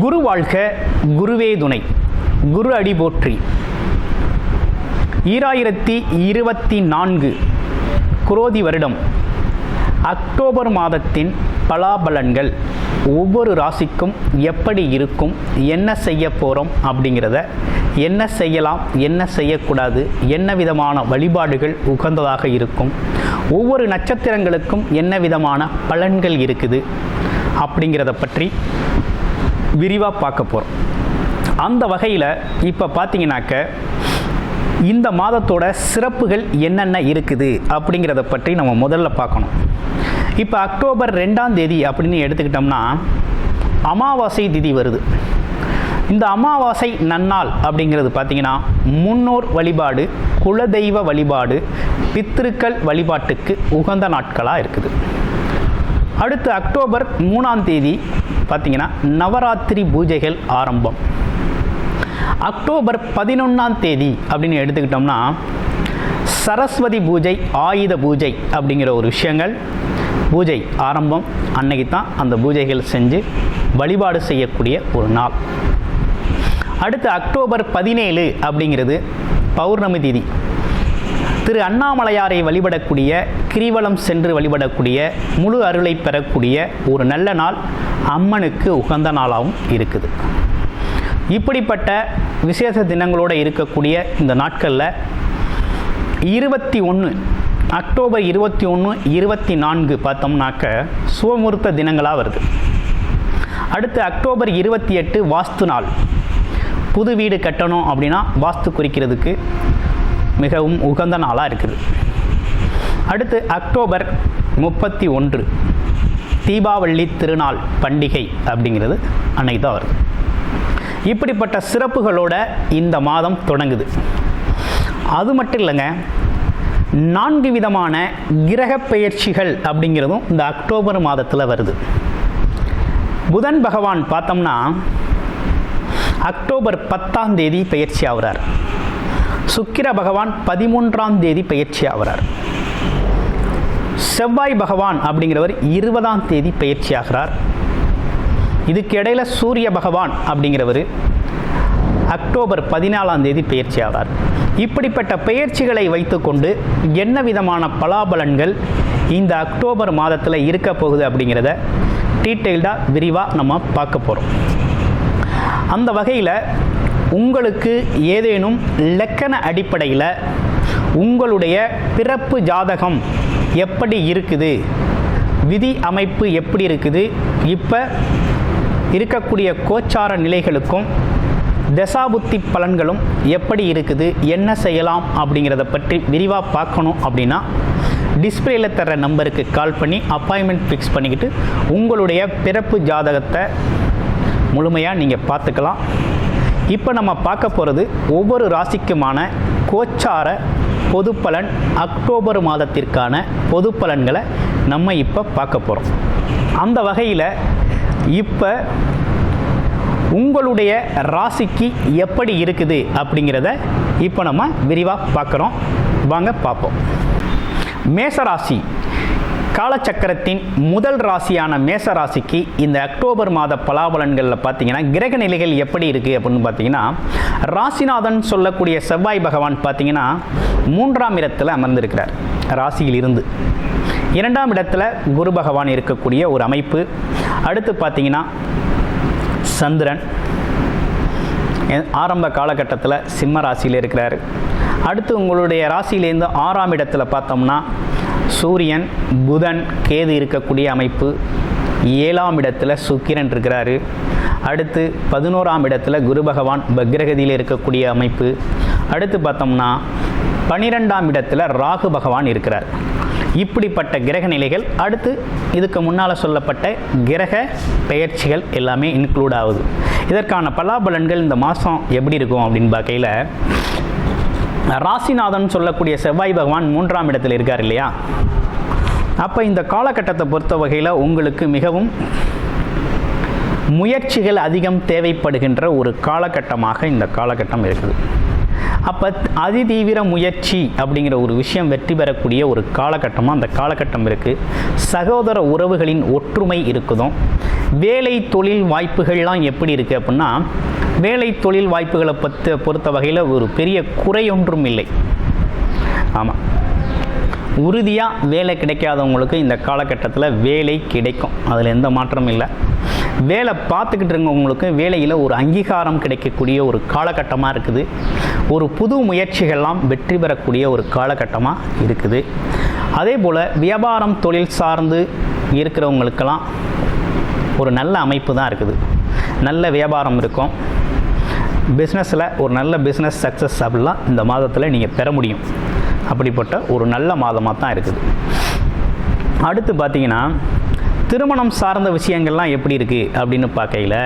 குரு வாழ்க, குருவே துணை, குரு அடி போற்றி. 2024 குரோதி வருடம் அக்டோபர் மாதத்தின் பலாபலன்கள் ஒவ்வொரு ராசிக்கும் எப்படி இருக்கும், என்ன செய்ய போகிறோம் அப்படிங்கிறத, என்ன செய்யலாம், என்ன செய்யக்கூடாது, என்ன விதமான வழிபாடுகள் உகந்ததாக இருக்கும், ஒவ்வொரு நட்சத்திரங்களுக்கும் என்ன விதமான பலன்கள் இருக்குது அப்படிங்கிறத பற்றி விரிவாக பார்க்க போகிறோம். அந்த வகையில் இப்போ பார்த்தீங்கன்னாக்க இந்த மாதத்தோட சிறப்புகள் என்னென்ன இருக்குது அப்படிங்கிறத பற்றி நம்ம முதல்ல பார்க்கணும். இப்போ அக்டோபர் 2ஆம் தேதி அப்படின்னு எடுத்துக்கிட்டோம்னா அமாவாசை திதி வருது. இந்த அமாவாசை நன்னாள் அப்படிங்கிறது பார்த்திங்கன்னா முன்னோர் வழிபாடு, குலதெய்வ வழிபாடு, பித்திருக்கள் வழிபாட்டுக்கு உகந்த நாட்களாக இருக்குது. அடுத்து அக்டோபர் 3ஆம் தேதி பார்த்திங்கன்னா நவராத்திரி பூஜைகள் ஆரம்பம். அக்டோபர் 11ஆம் தேதி அப்படின்னு எடுத்துக்கிட்டோம்னா சரஸ்வதி பூஜை, ஆயுத பூஜை அப்படிங்கிற ஒரு விஷயங்கள் பூஜை ஆரம்பம். அன்னைக்கு தான் அந்த பூஜைகள் செஞ்சு வழிபாடு செய்யக்கூடிய ஒரு நாள். அடுத்து அக்டோபர் 17 அப்படிங்கிறது பௌர்ணமி திதி. திரு அண்ணாமலையாரை வழிபடக்கூடிய, கிரிவலம் சென்று வழிபடக்கூடிய, முழு அருளை பெறக்கூடிய ஒரு நல்ல நாள், அம்மனுக்கு உகந்த நாளாகவும் இருக்குது. இப்படிப்பட்ட விசேஷ தினங்களோடு இருக்கக்கூடிய இந்த நாட்களில் 21 அக்டோபர் 21, 24 பார்த்தோம்னாக்க சுபமுகூர்த்த தினங்களாக வருது. அடுத்து அக்டோபர் 28 வாஸ்து நாள். புது வீடு கட்டணும் அப்படின்னா வாஸ்து குறிக்கிறதுக்கு மிகவும் உகந்த நாளாக இருக்குது. அடுத்து அக்டோபர் 31 தீபாவளி திருநாள் பண்டிகை அப்படிங்கிறது அன்னைக்கு தான் வருது. இப்படிப்பட்ட சிறப்புகளோட இந்த மாதம் தொடங்குது. அது மட்டும் இல்லைங்க, 4 விதமான கிரக பெயர்ச்சிகள் அப்படிங்கிறதும் இந்த அக்டோபர் மாதத்தில் வருது. புதன் பகவான் பார்த்தோம்னா அக்டோபர் 10ஆம் தேதி பெயர்ச்சி ஆகிறார். சுக்கிர பகவான் 13ஆம் தேதி பெயர்ச்சி ஆகிறார். செவ்வாய் பகவான் அப்படிங்கிறவர் 20ஆம் தேதி பெயர்ச்சி ஆகிறார். இதுக்கு இடையில் சூரிய பகவான் அப்படிங்கிறவர் அக்டோபர் 14ஆம் தேதி பெயர்ச்சி ஆகிறார். இப்படிப்பட்ட பெயர்ச்சிகளை வைத்துக்கொண்டு என்ன விதமான பலாபலன்கள் இந்த அக்டோபர் மாதத்தில் இருக்க போகுது அப்படிங்கிறத டீட்டெயில்டாக விரிவாக நம்ம பார்க்க போகிறோம். அந்த வகையில் உங்களுக்கு ஏதேனும் இலக்கண அடிப்படையில் உங்களுடைய பிறப்பு ஜாதகம் எப்படி இருக்குது, விதி அமைப்பு எப்படி இருக்குது, இப்போ இருக்கக்கூடிய கோச்சார நிலைகளுக்கும் தசாபுத்தி பலன்களும் எப்படி இருக்குது, என்ன செய்யலாம் அப்படிங்கிறத பற்றி விரிவாக பார்க்கணும் அப்படின்னா டிஸ்பிளேயில் தர நம்பருக்கு கால் பண்ணி அப்பாயின்மெண்ட் ஃபிக்ஸ் பண்ணிக்கிட்டு உங்களுடைய பிறப்பு ஜாதகத்தை முழுமையாக நீங்கள் பார்த்துக்கலாம். இப்போ நம்ம பார்க்க போகிறது ஒவ்வொரு ராசிக்குமான கோச்சார பொது பலன், அக்டோபர் மாதத்திற்கான பொது பலன்களை நம்ம இப்போ பார்க்க போகிறோம். அந்த வகையில் இப்போ உங்களுடைய ராசிக்கு எப்படி இருக்குது அப்படிங்கிறத இப்போ நம்ம விரிவாக பார்க்குறோம். வாங்க பார்ப்போம். மேசராசி காலச்சக்கரத்தின் முதல் ராசியான மேசராசிக்கு இந்த அக்டோபர் மாத பலாபலன்களில் பார்த்தீங்கன்னா கிரக நிலைகள் எப்படி இருக்குது அப்படின்னு பார்த்தீங்கன்னா ராசிநாதன் சொல்லக்கூடிய செவ்வாய் பகவான் பார்த்தீங்கன்னா 3ஆம் இடத்தில் அமர்ந்திருக்கிறார் ராசியில் இருந்து. 2ஆம் இடத்துல குரு பகவான் இருக்கக்கூடிய ஒரு அமைப்பு. அடுத்து பார்த்தீங்கன்னா சந்திரன் ஆரம்ப காலகட்டத்தில் சிம்ம ராசியில் இருக்கிறார். அடுத்து உங்களுடைய ராசியிலேருந்து 6ஆம் இடத்துல பார்த்தோம்னா சூரியன், புதன், கேது இருக்கக்கூடிய அமைப்பு. 7ஆம் இடத்துல சுக்கிரன் இருக்கிறாரு. அடுத்து 11ஆம் இடத்துல குரு பகவான் பக்ரகதியில் இருக்கக்கூடிய அமைப்பு. அடுத்து பார்த்தோம்னா 12ஆம் இடத்துல ராகு பகவான் இருக்கிறார். இப்படிப்பட்ட கிரக நிலைகள், அடுத்து இதுக்கு முன்னால் சொல்லப்பட்ட கிரக பெயர்ச்சிகள் எல்லாமே இன்க்ளூட் ஆகுது. இதற்கான பலாபலன்கள் இந்த மாதம் எப்படி இருக்கும் அப்படின்னு பார்க்கையில் ராசிநாதன் சொல்லக்கூடிய செவ்வாய் பகவான் 3ஆம் இடத்தில் இருக்கார் இல்லையா. அப்போ இந்த காலகட்டத்தை பொறுத்த வகையில் உங்களுக்கு மிகவும் முயற்சிகள் அதிகம் தேவைப்படுகின்ற ஒரு காலகட்டமாக இந்த காலகட்டம் இருக்குது. அப்போ அதிதீவிர முயற்சி அப்படிங்கிற ஒரு விஷயம் வெற்றி பெறக்கூடிய ஒரு காலகட்டமாக அந்த காலகட்டம் இருக்குது. சகோதர உறவுகளின் ஒற்றுமை இருக்குதும். வேலை தொழில் வாய்ப்புகள்லாம் எப்படி இருக்குது அப்படின்னா, வேலை தொழில் வாய்ப்புகளை பொறுத்த வகையில் ஒரு பெரிய குறையொன்றும் இல்லை. ஆமாம், உறுதியாக வேலை கிடைக்காதவங்களுக்கு இந்த காலகட்டத்தில் வேலை கிடைக்கும், அதில் எந்த மாற்றமும் இல்லை. வேலை பார்த்துக்கிட்டு இருக்கவங்களுக்கு வேலையில் ஒரு அங்கீகாரம் கிடைக்கக்கூடிய ஒரு காலகட்டமாக இருக்குது. ஒரு புது முயற்சிகள்லாம் வெற்றி பெறக்கூடிய ஒரு காலகட்டமாக இருக்குது. அதே போல் வியாபாரம் தொழில் சார்ந்து இருக்கிறவங்களுக்கெல்லாம் ஒரு நல்ல அமைப்பு தான் இருக்குது. நல்ல வியாபாரம் இருக்கும். பிஸ்னஸில் ஒரு நல்ல பிஸ்னஸ் சக்ஸஸ் அப்படிலாம் இந்த மாதத்தில் நீங்கள் பெற முடியும். அப்படிப்பட்ட ஒரு நல்ல மாதமாக தான் இருக்குது. அடுத்து பார்த்தீங்கன்னா, திருமணம் சார்ந்த விஷயங்கள்லாம் எப்படி இருக்குது அப்படின்னு பார்க்கையில்,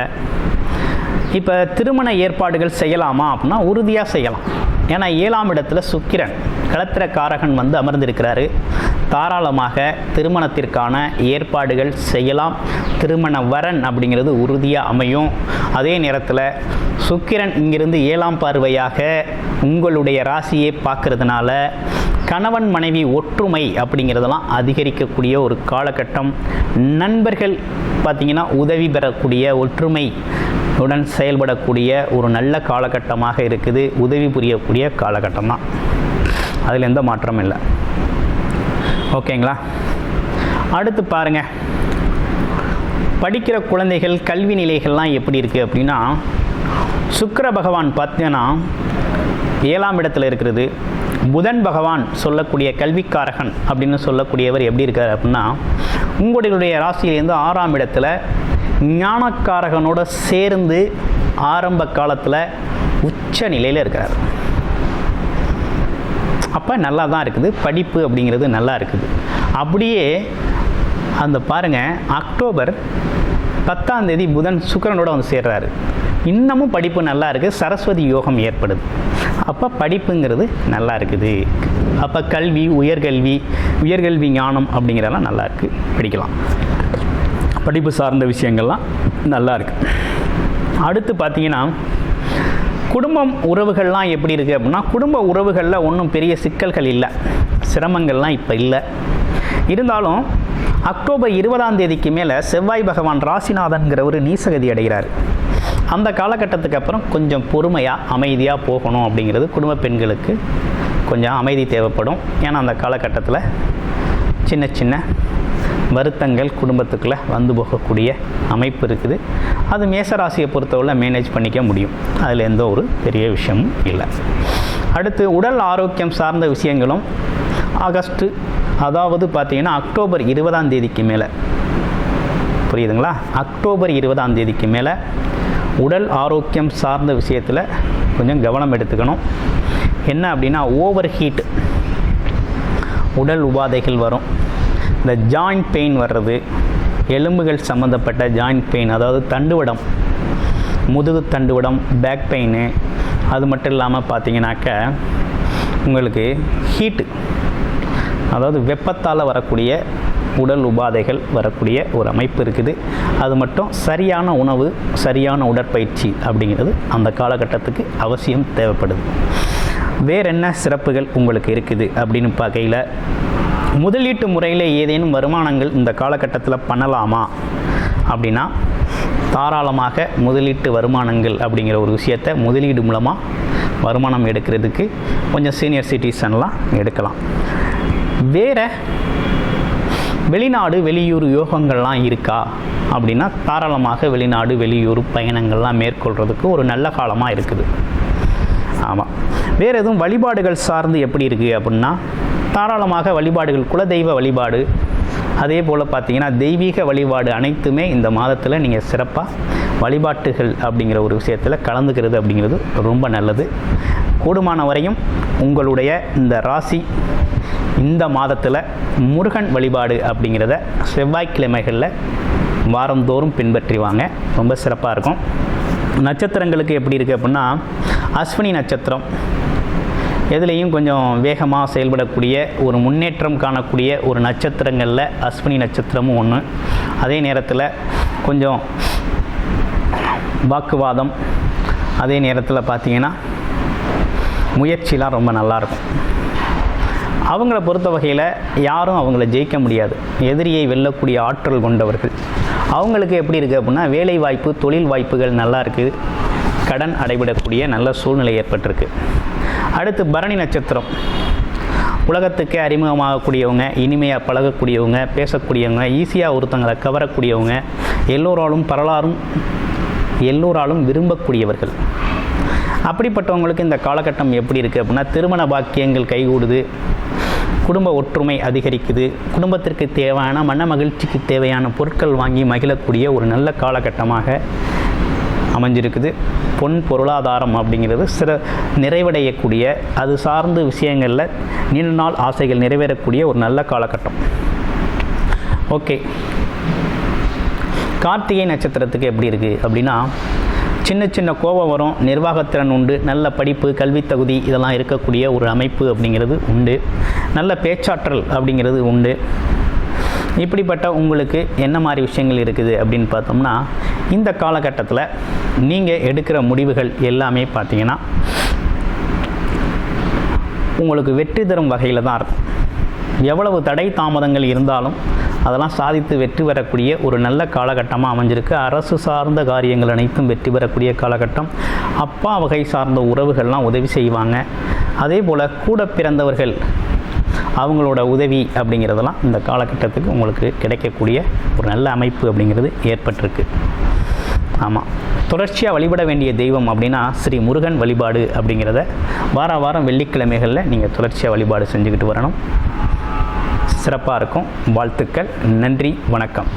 இப்போ திருமண ஏற்பாடுகள் செய்யலாமா அப்படின்னா உறுதியாக செய்யலாம். ஏன்னா 7ஆம் இடத்துல சுக்கிரன் களத்திர காரகன் வந்து அமர்ந்திருக்கிறாரு. தாராளமாக திருமணத்திற்கான ஏற்பாடுகள் செய்யலாம். திருமண வரன் அப்படிங்கிறது உறுதியாக அமையும். அதே நேரத்தில் சுக்கிரன் இங்கிருந்து 7ஆம் பார்வையாக உங்களுடைய ராசியை பார்க்கறதுனால கணவன் மனைவி ஒற்றுமை அப்படிங்கிறதெல்லாம் அதிகரிக்கக்கூடிய ஒரு காலகட்டம். நண்பர்கள் பார்த்திங்கன்னா உதவி பெறக்கூடிய, ஒற்றுமை உடன் செயல்படக்கூடிய ஒரு நல்ல காலகட்டமாக இருக்குது. உதவி புரியக்கூடிய காலகட்டம் தான், அதில் எந்த மாற்றமும் இல்லை. ஓகேங்களா? அடுத்து பாருங்கள், படிக்கிற குழந்தைகள் கல்வி நிலைகள்லாம் எப்படி இருக்குது அப்படின்னா, சுக்கிர பகவான் பார்த்தீங்கன்னா 7ஆம் இடத்துல இருக்கிறது. புதன் பகவான் சொல்லக்கூடிய கல்விக்காரகன் அப்படின்னு சொல்லக்கூடியவர் எப்படி இருக்கார் அப்படின்னா, உங்களுடைய ராசியிலேருந்து 6ஆம் இடத்துல ஞானக்காரகனோட சேர்ந்து ஆரம்ப காலத்தில் உச்ச நிலையில் இருக்கிறார். அப்போ நல்லா தான் இருக்குது. படிப்பு அப்படிங்கிறது நல்லா இருக்குது. அப்படியே அந்த பாருங்கள், அக்டோபர் 10ஆம் தேதி புதன் சுக்கிரனோட வந்து சேர்றாரு. இன்னமும் படிப்பு நல்லா இருக்குது. சரஸ்வதி யோகம் ஏற்படுது. அப்போ படிப்புங்கிறது நல்லா இருக்குது. அப்போ கல்வி, உயர்கல்வி ஞானம் அப்படிங்கிறதெல்லாம் நல்லா இருக்குது, படிக்கலாம். படிப்பு சார்ந்த விஷயங்கள்லாம் நல்லா இருக்குது. அடுத்து பார்த்தீங்கன்னா, குடும்பம் உறவுகள்லாம் எப்படி இருக்குது அப்படின்னா, குடும்ப உறவுகளில் ஒன்றும் பெரிய சிக்கல்கள் இல்லை, சிரமங்கள்லாம் இப்போ இல்லை. இருந்தாலும் அக்டோபர் 20ஆம் தேதிக்கு மேலே செவ்வாய் பகவான் ராசிநாதன்கிறவர் நீசகதி அடைகிறார். அந்த காலகட்டத்துக்கு அப்புறம் கொஞ்சம் பொறுமையாக அமைதியாக போகணும் அப்படிங்கிறது குடும்ப பெண்களுக்கு கொஞ்சம் அமைதி தேவைப்படும். ஏன்னா அந்த காலகட்டத்தில் சின்ன சின்ன வருத்தங்கள் குடும்பத்துக்குள்ளே வந்து போகக்கூடிய அமைப்பு இருக்குது. அது மேசராசியை பொறுத்தவரை மேனேஜ் பண்ணிக்க முடியும், அதில் எந்த ஒரு பெரிய விஷயமும் இல்லை. அடுத்து உடல் ஆரோக்கியம் சார்ந்த விஷயங்களும் ஆகஸ்ட்டு, அதாவது பார்த்திங்கன்னா அக்டோபர் 20ஆம் தேதிக்கு மேலே, புரியுதுங்களா? அக்டோபர் 20ஆம் தேதிக்கு மேலே உடல் ஆரோக்கியம் சார்ந்த விஷயத்தில் கொஞ்சம் கவனம் எடுத்துக்கணும். என்ன அப்படின்னா, ஓவர் ஹீட் உடல் உபாதைகள் வரும். இந்த ஜாயிண்ட் பெயின் வர்றது, எலும்புகள் சம்மந்தப்பட்ட ஜாயிண்ட் பெயின், அதாவது தண்டுவடம், முதுகு தண்டுவடம், பேக் பெயின், அது மட்டும் இல்லாமல் பார்த்தீங்கன்னாக்க உங்களுக்கு ஹீட்டு, அதாவது வெப்பத்தால் வரக்கூடிய உடல் உபாதைகள் வரக்கூடிய ஒரு அமைப்பு இருக்குது. அது மட்டும் சரியான உணவு, சரியான உடற்பயிற்சி அப்படிங்கிறது அந்த காலகட்டத்துக்கு அவசியம் தேவைப்படுது. வேறு என்ன சிறப்புகள் உங்களுக்கு இருக்குது அப்படின்னு பார்க்கையில், முதலீட்டு முறையில் ஏதேனும் வருமானங்கள் இந்த காலகட்டத்தில் பண்ணலாமா அப்படின்னா, தாராளமாக முதலீட்டு வருமானங்கள் அப்படிங்கிற ஒரு விஷயத்தை முதலீடு மூலமாக வருமானம் எடுக்கிறதுக்கு கொஞ்சம் சீனியர் சிட்டிசன்லாம் எடுக்கலாம். வேறு வெளிநாடு வெளியூர் யோகங்கள்லாம் இருக்கா அப்படின்னா, தாராளமாக வெளிநாடு வெளியூர் பயணங்கள்லாம் மேற்கொள்கிறதுக்கு ஒரு நல்ல காலமாக இருக்குது. ஆமாம். வேறு எதுவும் வழிபாடுகள் சார்ந்து எப்படி இருக்குது அப்படின்னா, தாராளமாக வழிபாடுகள், குலதெய்வ வழிபாடு, அதே போல் பார்த்தீங்கன்னா தெய்வீக வழிபாடு அனைத்துமே இந்த மாதத்தில் நீங்கள் சிறப்பாக வழிபாட்டுகள் அப்படிங்கிற ஒரு விஷயத்தில் கலந்துக்கிறது அப்படிங்கிறது ரொம்ப நல்லது. கூடுமான வரையும் உங்களுடைய இந்த ராசி இந்த மாதத்தில் முருகன் வழிபாடு அப்படிங்கிறத செவ்வாய்க்கிழமைகளில் வாரந்தோறும் பின்பற்றி வாங்க, ரொம்ப சிறப்பாக இருக்கும். நட்சத்திரங்களுக்கு எப்படி இருக்குது அப்படின்னா, அஸ்வினி நட்சத்திரம் எதுலேயும் கொஞ்சம் வேகமாக செயல்படக்கூடிய ஒரு முன்னேற்றம் காணக்கூடிய ஒரு நட்சத்திரங்களில் அஸ்வினி நட்சத்திரமும் ஒன்று. அதே நேரத்தில் கொஞ்சம் வாக்குவாதம், அதே நேரத்தில் பார்த்திங்கன்னா முயற்சிலாம் ரொம்ப நல்லாயிருக்கும். அவங்கள பொறுத்த வகையில் யாரும் அவங்கள ஜெயிக்க முடியாது. எதிரியை வெல்லக்கூடிய ஆற்றல் கொண்டவர்கள். அவங்களுக்கு எப்படி இருக்குது அப்படின்னா, வேலை வாய்ப்பு, தொழில் வாய்ப்புகள் நல்லா இருக்குது. கடன் அடைபடக்கூடிய நல்ல சூழ்நிலை ஏற்பட்டிருக்கு. அடுத்து பரணி நட்சத்திரம். உலகத்துக்கே அறிமுகமாகக்கூடியவங்க, இனிமையாக பழகக்கூடியவங்க, பேசக்கூடியவங்க, ஈஸியாக ஒருத்தங்களை கவரக்கூடியவங்க, எல்லோராலும் விரும்பக்கூடியவர்கள். அப்படிப்பட்டவங்களுக்கு இந்த காலகட்டம் எப்படி இருக்குது அப்படின்னா, திருமண பாக்கியங்கள் கைகூடுது, குடும்ப ஒற்றுமை அதிகரிக்குது, குடும்பத்திற்கு தேவையான மன மகிழ்ச்சிக்கு தேவையான பொருட்கள் வாங்கி மகிழக்கூடிய ஒரு நல்ல காலகட்டமாக அமைஞ்சிருக்குது. பொன் பொருளாதாரம் அப்படிங்கிறது நிறைவடையக்கூடிய, அது சார்ந்த விஷயங்களில் நீண்ட நாள் ஆசைகள் நிறைவேறக்கூடிய ஒரு நல்ல காலகட்டம். ஓகே, கார்த்திகை நட்சத்திரத்துக்கு எப்படி இருக்குது அப்படின்னா, சின்ன சின்ன கோபம் வரும், நிர்வாகத்திறன் உண்டு, நல்ல படிப்பு, கல்வி தகுதி இதெல்லாம் இருக்கக்கூடிய ஒரு அமைப்பு அப்படிங்கிறது உண்டு. நல்ல பேச்சாற்றல் அப்படிங்கிறது உண்டு. இப்படிப்பட்ட உங்களுக்கு என்ன மாதிரி விஷயங்கள் இருக்குது அப்படின்னு பார்த்தோம்னா, இந்த காலகட்டத்தில் நீங்கள் எடுக்கிற முடிவுகள் எல்லாமே பார்த்தீங்கன்னா உங்களுக்கு வெற்றி தரும் வகையில் தான் இருக்கும். எவ்வளவு தடை தாமதங்கள் இருந்தாலும் அதெல்லாம் சாதித்து வெற்றி பெறக்கூடிய ஒரு நல்ல காலகட்டமாக அமைஞ்சிருக்கு. அரசு சார்ந்த காரியங்கள் அனைத்தும் வெற்றி பெறக்கூடிய காலகட்டம். அப்பா வகை சார்ந்த உறவுகள்லாம் உதவி செய்வாங்க. அதே போல் கூட பிறந்தவர்கள் அவங்களோட உதவி அப்படிங்கிறதெல்லாம் இந்த காலகட்டத்துக்கு உங்களுக்கு கிடைக்கக்கூடிய ஒரு நல்ல அமைப்பு அப்படிங்கிறது ஏற்பட்டிருக்கு. ஆமாம், தொடர்ச்சியாக வழிபட வேண்டிய தெய்வம் அப்படின்னா ஸ்ரீ முருகன் வழிபாடு அப்படிங்கிறத வாரம் வெள்ளிக்கிழமைகளில் நீங்கள் தொடர்ச்சியாக வழிபாடு செஞ்சுக்கிட்டு வரணும். சிறப்பாக இருக்கும். வாழ்த்துக்கள். நன்றி, வணக்கம்.